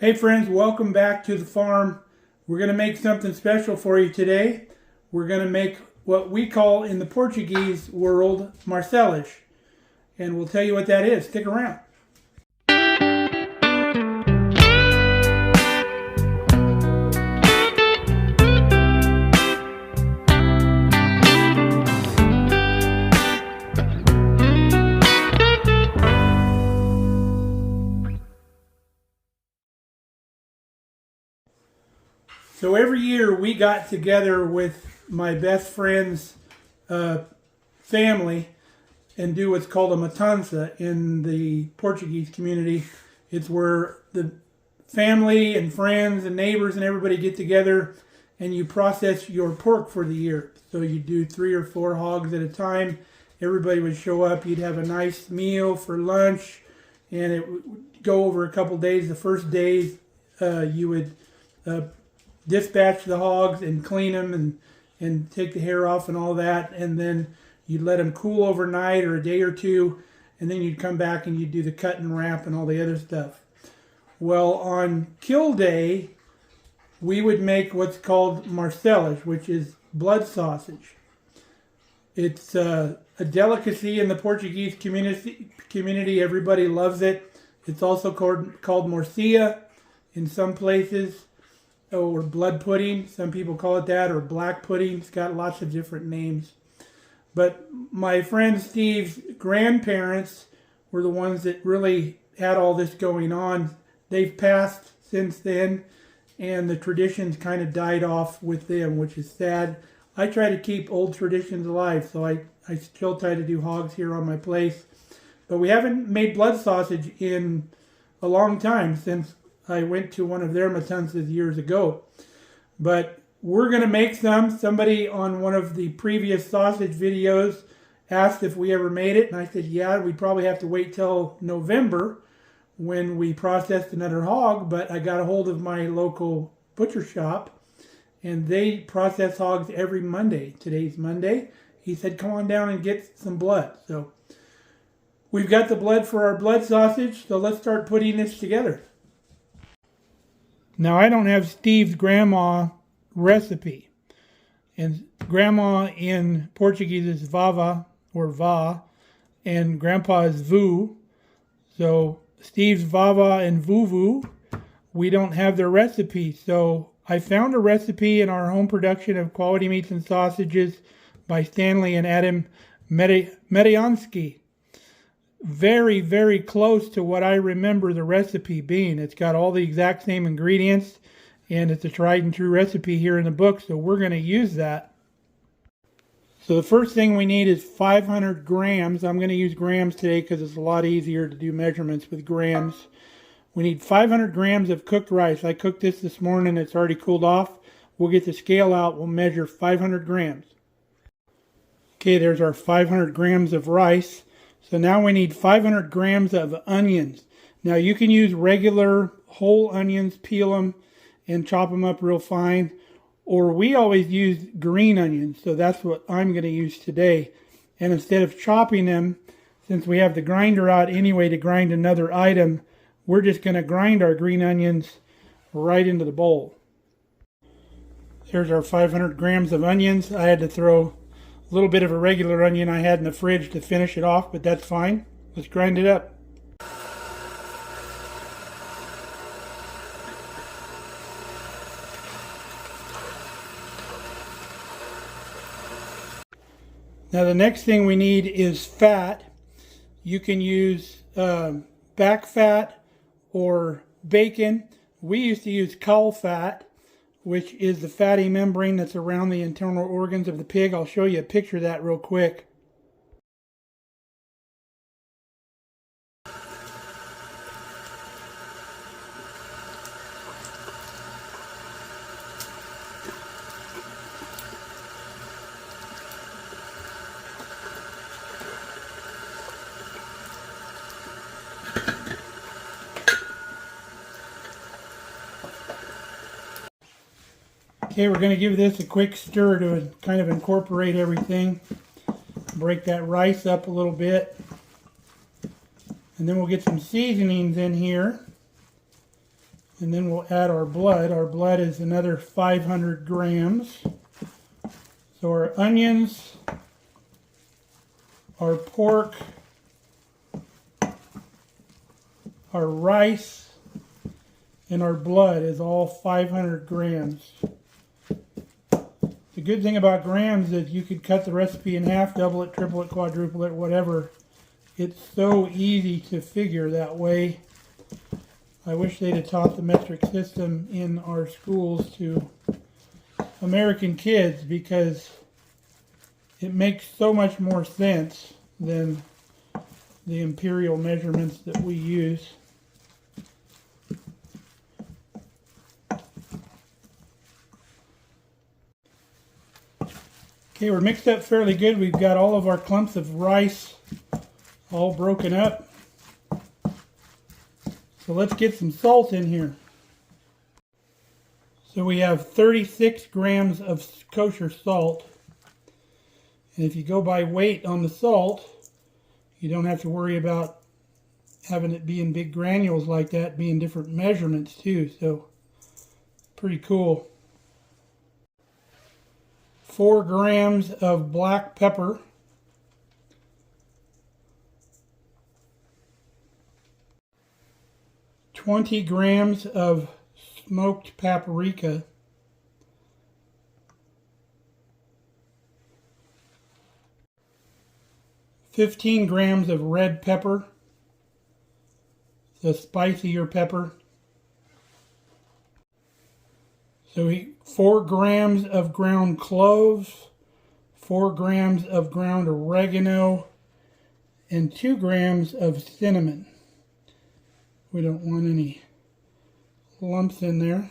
Hey friends, welcome back to the farm. We're going to make something special for you today. We're going to make what we call in the Portuguese world marceles. And we'll tell you what that is. Stick around. So every year we got together with my best friend's family and do what's called a matança in the Portuguese community. It's where the family and friends and neighbors and everybody get together and you process your pork for the year. So you do 3 or 4 hogs at a time. Everybody would show up. You'd have a nice meal for lunch and it would go over a couple days. The first day you would dispatch the hogs and clean them and take the hair off and all that, and then you'd let them cool overnight or a day or two, and then you'd come back and you'd do the cut and wrap and all the other stuff. Well, on kill day we would make what's called marceles, which is blood sausage. It's a delicacy in the Portuguese community. Everybody loves it. It's also called Morcilla in some places, or blood pudding, some people call it that, or black pudding. It's got lots of different names. But my friend Steve's grandparents were the ones that really had all this going on. They've passed since then, and the traditions kind of died off with them, which is sad. I try to keep old traditions alive, so I still try to do hogs here on my place. But we haven't made blood sausage in a long time, since I went to one of their matanzas years ago. But we're going to make some. Somebody on one of the previous sausage videos asked if we ever made it, and I said, yeah, we'd probably have to wait till November when we processed another hog, but I got a hold of my local butcher shop, and they process hogs every Monday. Today's Monday. He said, come on down and get some blood. So we've got the blood for our blood sausage, so let's start putting this together. Now, I don't have Steve's grandma recipe. And grandma in Portuguese is vava or va, and grandpa is vu. So Steve's vava and vuvu, we don't have their recipe. So I found a recipe in our home production of quality meats and sausages by Stanley and Adam Mediansky. Very, very close to what I remember the recipe being. It's got all the exact same ingredients, and it's a tried and true recipe here in the book, so we're going to use that. So the first thing we need is 500 grams. I'm going to use grams today because it's a lot easier to do measurements with grams. We need 500 grams of cooked rice. I cooked this morning. It's already cooled off. We'll get the scale out. We'll measure 500 grams. Okay, there's our 500 grams of rice. So now we need 500 grams of onions. Now you can use regular whole onions, peel them and chop them up real fine. Or we always use green onions, so that's what I'm going to use today. And instead of chopping them, since we have the grinder out anyway to grind another item, we're just going to grind our green onions right into the bowl. There's our 500 grams of onions. I had to throw a little bit of a regular onion I had in the fridge to finish it off, but that's fine. Let's grind it up. Now the next thing we need is fat. You can use back fat or bacon. We used to use caul fat, which is the fatty membrane that's around the internal organs of the pig. I'll show you a picture of that real quick. Okay, we're going to give this a quick stir to kind of incorporate everything. Break that rice up a little bit. And then we'll get some seasonings in here. And then we'll add our blood. Our blood is another 500 grams. So our onions, our pork, our rice, and our blood is all 500 grams. The good thing about grams is you could cut the recipe in half, double it, triple it, quadruple it, whatever. It's so easy to figure that way. I wish they'd have taught the metric system in our schools to American kids, because it makes so much more sense than the imperial measurements that we use. Okay, we're mixed up fairly good. We've got all of our clumps of rice all broken up. So let's get some salt in here. So we have 36 grams of kosher salt. And if you go by weight on the salt, you don't have to worry about having it be in big granules like that, being different measurements too. So pretty cool. 4 grams of black pepper. 20 grams of smoked paprika. 15 grams of red pepper, the spicier pepper. So 4 grams of ground cloves, 4 grams of ground oregano, and 2 grams of cinnamon. We don't want any lumps in there.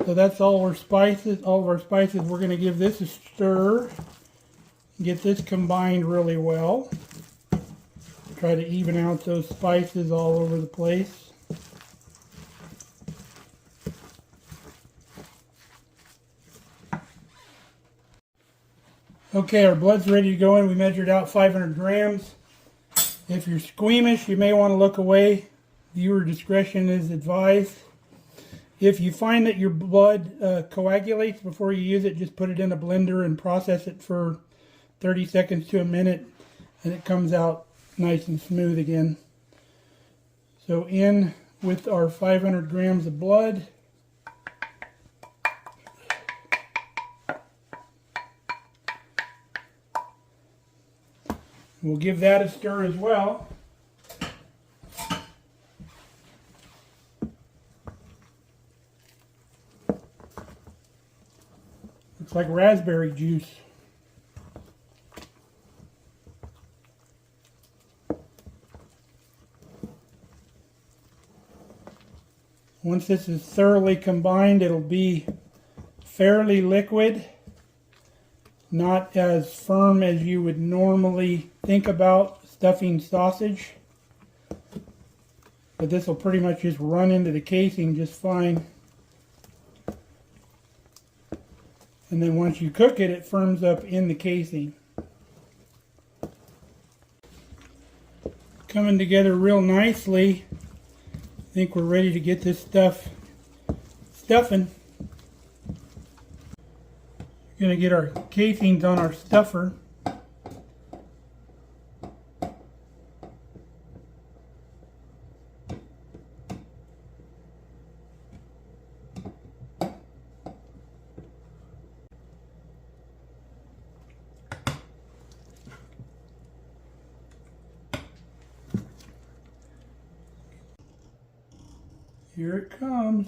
So that's all our spices, all of our spices. We're going to give this a stir. Get this combined really well. Try to even out those spices all over the place. Okay, our blood's ready to go in. We measured out 500 grams. If you're squeamish, you may want to look away. Viewer discretion is advised. If you find that your blood coagulates before you use it, just put it in a blender and process it for 30 seconds to a minute, and it comes out nice and smooth again. So in with our 500 grams of blood. We'll give that a stir as well. Looks like raspberry juice. Once this is thoroughly combined, it'll be fairly liquid. Not as firm as you would normally think about stuffing sausage. But this will pretty much just run into the casing just fine. And then once you cook it, it firms up in the casing. Coming together real nicely. I think we're ready to get this stuff stuffing. We're going to get our casings on our stuffer. Here it comes.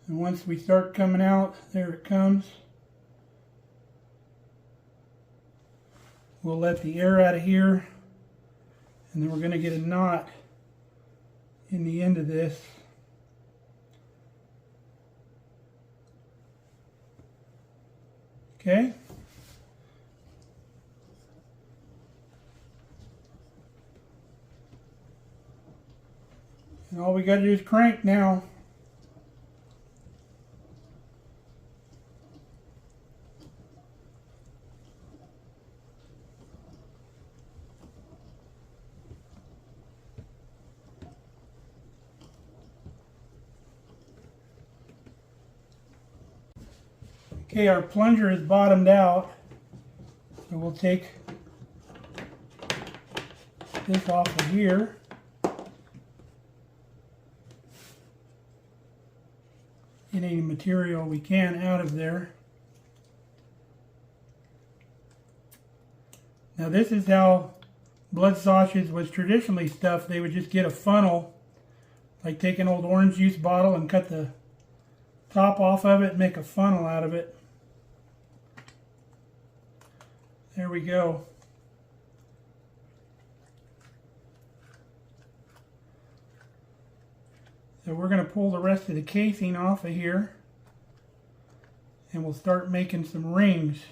And once we start coming out, there it comes. We'll let the air out of here, and then we're going to get a knot in the end of this. Okay? And all we got to do is crank now. Okay, our plunger is bottomed out, so we'll take this off of here. Get any material we can out of there. Now this is how blood sausage was traditionally stuffed. They would just get a funnel, like take an old orange juice bottle and cut the top off of it and make a funnel out of it. There we go. So we're going to pull the rest of the casing off of here and we'll start making some rings.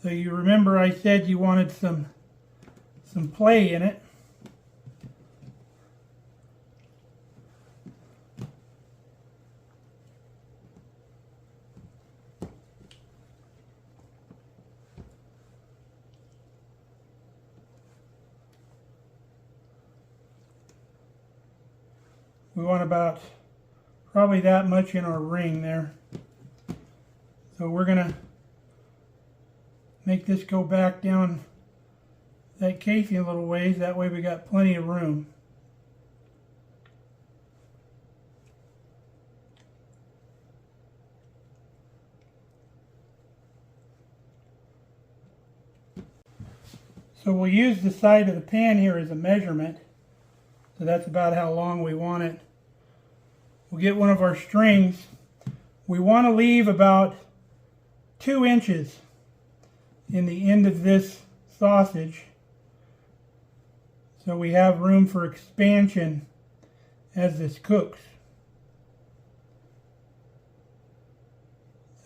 So you remember I said you wanted some play in it. We want about probably that much in our ring there. So we're going to make this go back down that casing a little ways. That way we got plenty of room. So we'll use the side of the pan here as a measurement. So that's about how long we want it. We'll get one of our strings. We want to leave about 2 inches in the end of this sausage, so we have room for expansion as this cooks.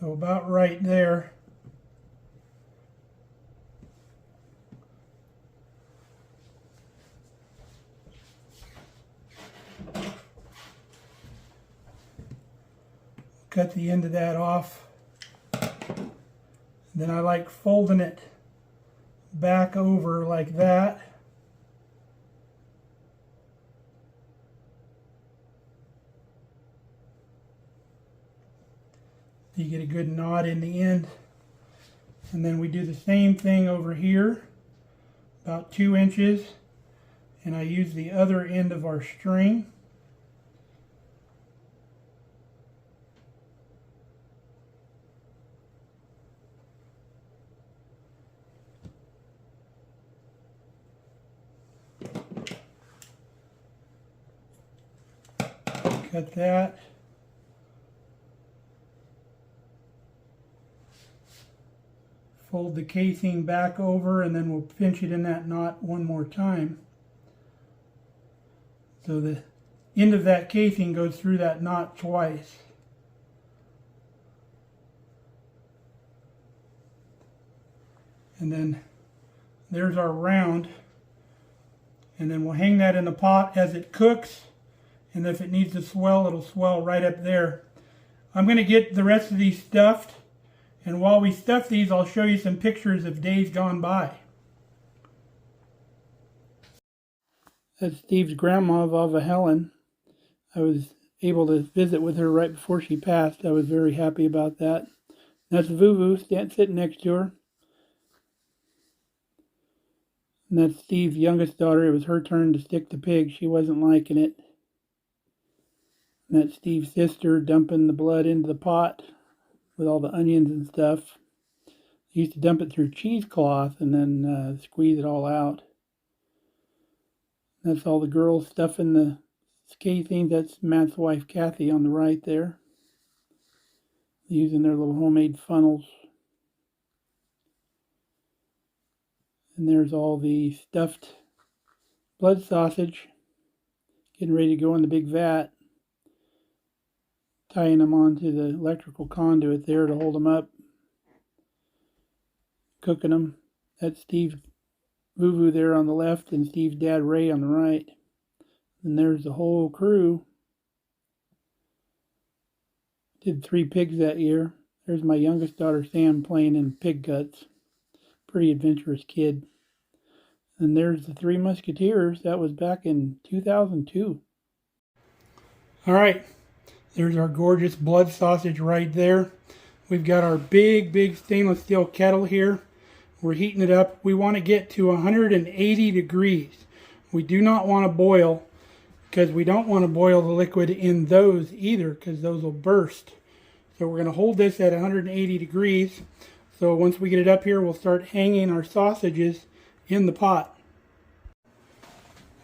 So about right there. Cut the end of that off. Then I like folding it back over like that. You get a good knot in the end. And then we do the same thing over here, about 2 inches. And I use the other end of our string. Cut that. Fold the casing back over and then we'll pinch it in that knot one more time. So the end of that casing goes through that knot twice. And then there's our round. And then we'll hang that in the pot as it cooks. And if it needs to swell, it'll swell right up there. I'm going to get the rest of these stuffed. And while we stuff these, I'll show you some pictures of days gone by. That's Steve's grandma, Vava Helen. I was able to visit with her right before she passed. I was very happy about that. That's Vuvu sitting next to her. And that's Steve's youngest daughter. It was her turn to stick the pig. She wasn't liking it. And that's Steve's sister dumping the blood into the pot with all the onions and stuff. I used to dump it through cheesecloth and then squeeze it all out. That's all the girls stuffing the casing. That's Matt's wife Kathy on the right there, using their little homemade funnels. And there's all the stuffed blood sausage getting ready to go in the big vat. Tying them onto the electrical conduit there to hold them up. Cooking them. That's Steve Vuvu there on the left and Steve's dad Ray on the right. And there's the whole crew. Did 3 pigs that year. There's my youngest daughter, Sam, playing in pig guts. Pretty adventurous kid. And there's the Three Musketeers. That was back in 2002. All right, there's our gorgeous blood sausage right there. We've got our big stainless steel kettle here. We're heating it up. We want to get to 180 degrees. We do not want to boil, because we don't want to boil the liquid in those either, because those will burst. So we're going to hold this at 180 degrees. So once we get it up here, we'll start hanging our sausages in the pot.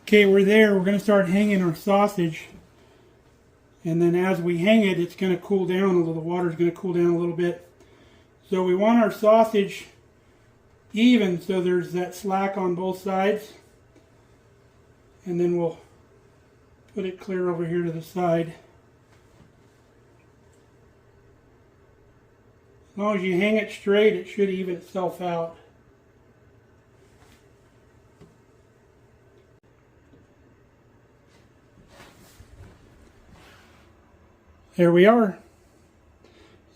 Okay, we're there. We're going to start hanging our sausage. And then as we hang it, it's going to cool down a little. The water's going to cool down a little bit. So we want our sausage even, so there's that slack on both sides. And then we'll put it clear over here to the side. As long as you hang it straight, it should even itself out. There we are.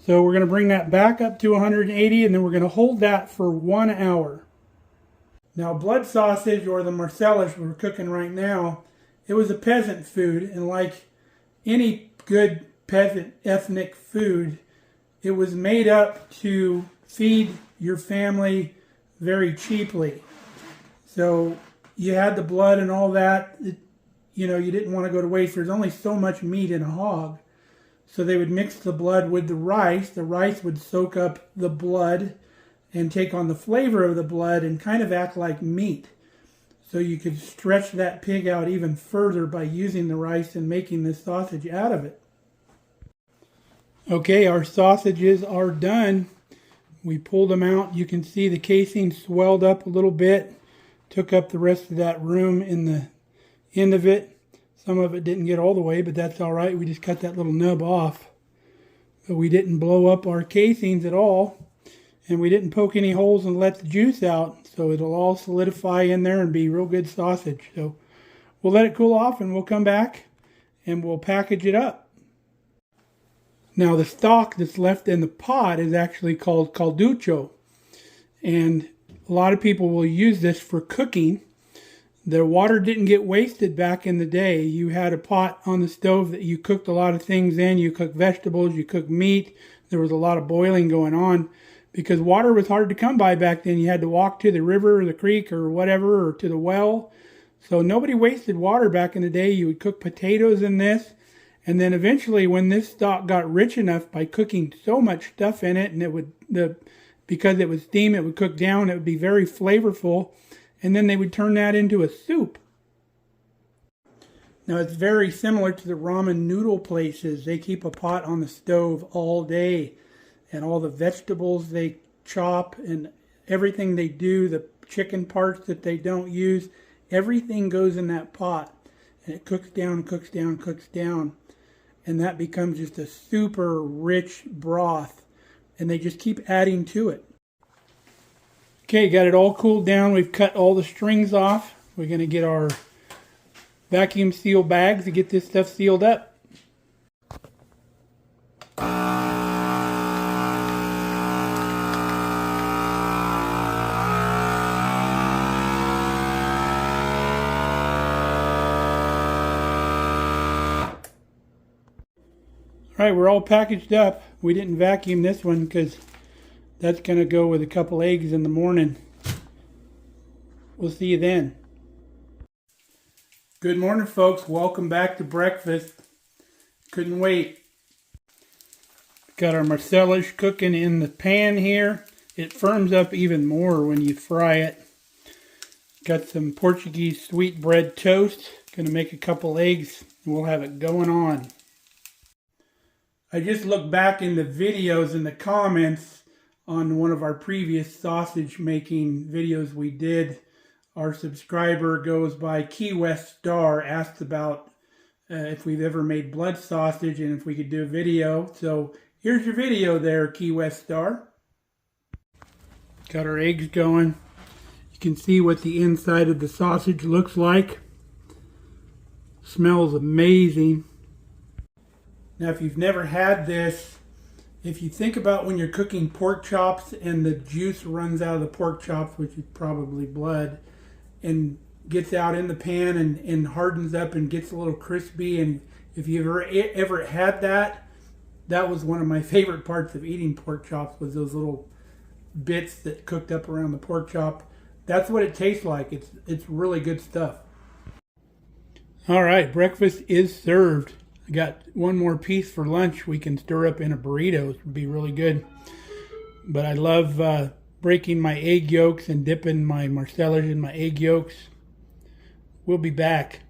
So we're going to bring that back up to 180, and then we're going to hold that for 1 hour. Now, blood sausage, or the marceles we're cooking right now, it was a peasant food, and like any good peasant ethnic food, it was made up to feed your family very cheaply. So you had the blood and all that. You didn't want to go to waste. There's only so much meat in a hog. So they would mix the blood with the rice. The rice would soak up the blood and take on the flavor of the blood and kind of act like meat. So you could stretch that pig out even further by using the rice and making the sausage out of it. Okay, our sausages are done. We pulled them out. You can see the casing swelled up a little bit. Took up the rest of that room in the end of it. Some of it didn't get all the way, but that's all right. We just cut that little nub off. But we didn't blow up our casings at all. And we didn't poke any holes and let the juice out. So it'll all solidify in there and be real good sausage. So we'll let it cool off and we'll come back and we'll package it up. Now the stock that's left in the pot is actually called calducho. And a lot of people will use this for cooking. The water didn't get wasted back in the day. You had a pot on the stove that you cooked a lot of things in. You cooked vegetables, you cooked meat. There was a lot of boiling going on because water was hard to come by back then. You had to walk to the river or the creek or whatever, or to the well. So nobody wasted water back in the day. You would cook potatoes in this. And then eventually when this stock got rich enough by cooking so much stuff in it, and it would, because it was steam, it would cook down, it would be very flavorful. And then they would turn that into a soup. Now it's very similar to the ramen noodle places. They keep a pot on the stove all day. And all the vegetables they chop and everything they do, the chicken parts that they don't use, everything goes in that pot. And it cooks down, cooks down, cooks down. And that becomes just a super rich broth. And they just keep adding to it. Okay, got it all cooled down. We've cut all the strings off. We're going to get our vacuum seal bags to get this stuff sealed up. All right, we're all packaged up. We didn't vacuum this one because that's going to go with a couple eggs in the morning. We'll see you then. Good morning, folks. Welcome back to breakfast. Couldn't wait. Got our marceles cooking in the pan here. It firms up even more when you fry it. Got some Portuguese sweetbread toast. Going to make a couple eggs and we'll have it going on. I just looked back in the videos in the comments on one of our previous sausage making videos we did. Our subscriber goes by Key West Star, asked about if we've ever made blood sausage and if we could do a video. So here's your video there, Key West Star. Got our eggs going. You can see what the inside of the sausage looks like. Smells amazing. Now if you've never had this, If you think about when you're cooking pork chops and the juice runs out of the pork chops, which is probably blood, and gets out in the pan and hardens up and gets a little crispy, and if you've ever had that, that was one of my favorite parts of eating pork chops, was those little bits that cooked up around the pork chop. That's what it tastes like. It's really good stuff. All right, breakfast is served. I got one more piece for lunch we can stir up in a burrito. It would be really good. But I love breaking my egg yolks and dipping my marcellas in my egg yolks. We'll be back.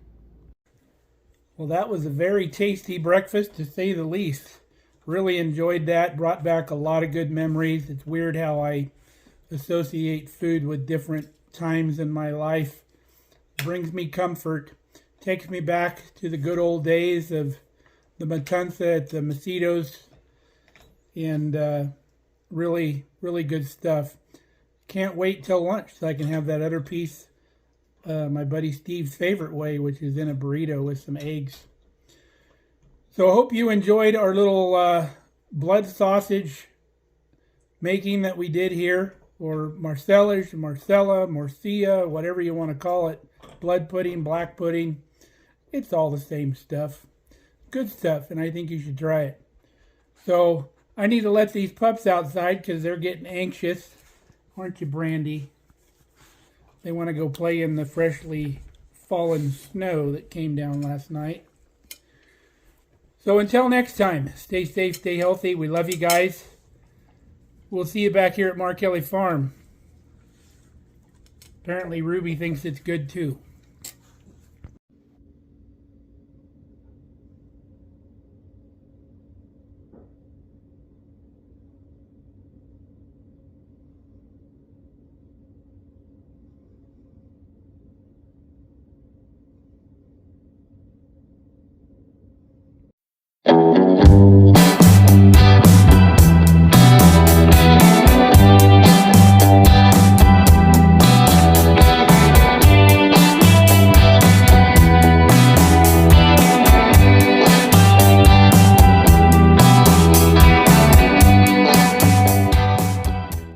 Well, that was a very tasty breakfast, to say the least. Really enjoyed that. Brought back a lot of good memories. It's weird how I associate food with different times in my life. Brings me comfort. Takes me back to the good old days of the matanza at the Macedos, and really, really good stuff. Can't wait till lunch so I can have that other piece, my buddy Steve's favorite way, which is in a burrito with some eggs. So I hope you enjoyed our little blood sausage making that we did here, or marceles, Morcella, Morcilla, whatever you want to call it. Blood pudding, black pudding. It's all the same stuff. Good stuff, and I think you should try it. So I need to let these pups outside because they're getting anxious. Aren't you, Brandy? They want to go play in the freshly fallen snow that came down last night. So until next time, stay safe, stay healthy. We love you guys. We'll see you back here at Markelly Farm. Apparently Ruby thinks it's good too.